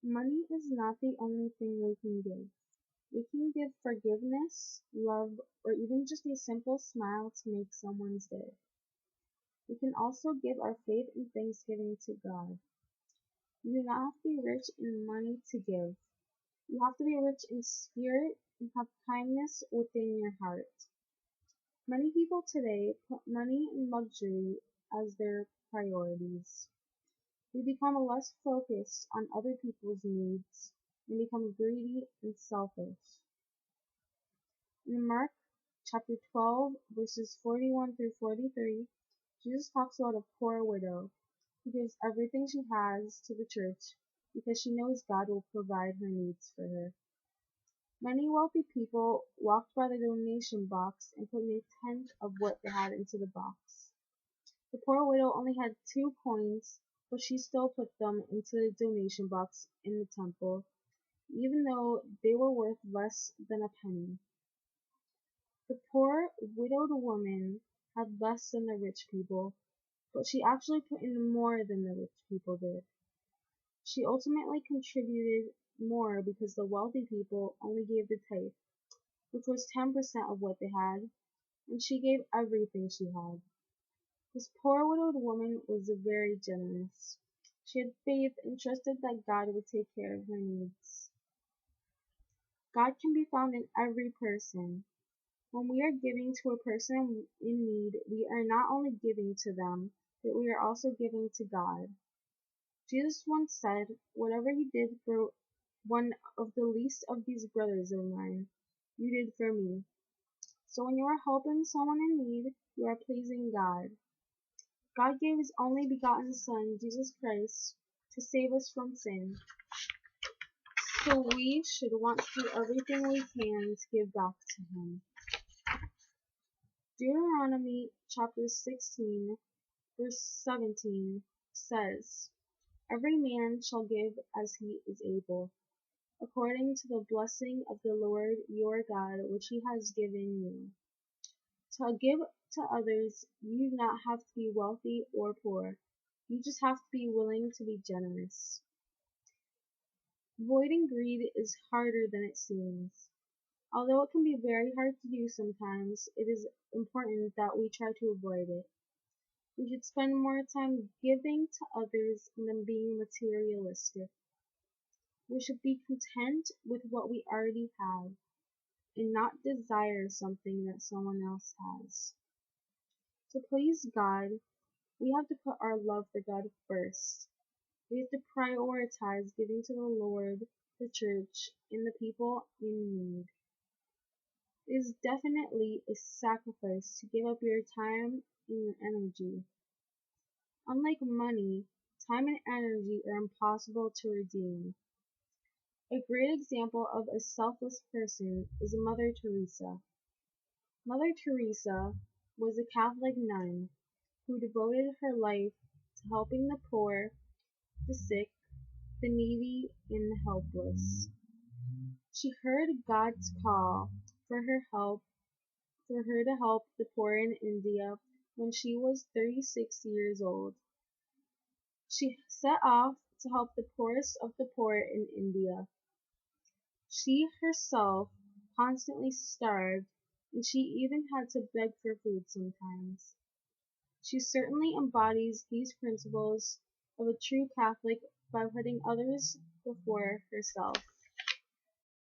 Money is not the only thing we can give. We can give forgiveness, love, or even just a simple smile to make someone's day. We can also give our faith and thanksgiving to God. You do not have to be rich in money to give. You have to be rich in spirit and have kindness within your heart. Many people today put money and luxury as their priorities. We become less focused on other people's needs and become greedy and selfish. In Mark chapter 12, verses 41 through 43, Jesus talks about a poor widow who gives everything she has to the church because she knows God will provide her needs for her. Many wealthy people walked by the donation box and put in a tenth of what they had into the box. The poor widow only had 2 coins, but she still put them into the donation box in the temple, even though they were worth less than a penny. The poor widowed woman had less than the rich people, but she actually put in more than the rich people did. She ultimately contributed more because the wealthy people only gave the tithe, which was 10% of what they had, and she gave everything she had. This poor widowed woman was very generous. She had faith and trusted that God would take care of her needs. God can be found in every person. When we are giving to a person in need, we are not only giving to them, but we are also giving to God. Jesus once said, "Whatever you did for one of the least of these brothers of mine, you did for me." So when you are helping someone in need, you are pleasing God. God gave his only begotten Son, Jesus Christ, to save us from sin. So we should want to do everything we can to give back to him. Deuteronomy chapter 16, verse 17 says, "Every man shall give as he is able, according to the blessing of the Lord your God which he has given you." To give to others, you do not have to be wealthy or poor. You just have to be willing to be generous. Avoiding greed is harder than it seems. Although it can be very hard to do sometimes, it is important that we try to avoid it. We should spend more time giving to others than being materialistic. We should be content with what we already have and not desire something that someone else has. To please God, we have to put our love for God first. We have to prioritize giving to the Lord, the church, and the people in need. It is definitely a sacrifice to give up your time and your energy. Unlike money, time and energy are impossible to redeem. A great example of a selfless person is Mother Teresa. Mother Teresa was a Catholic nun who devoted her life to helping the poor, the sick, the needy, and the helpless. She heard God's call for her to help the poor in India when she was 36 years old. She set off to help the poorest of the poor in India. She herself constantly starved, and she even had to beg for food sometimes. She certainly embodies these principles of a true Catholic by putting others before herself.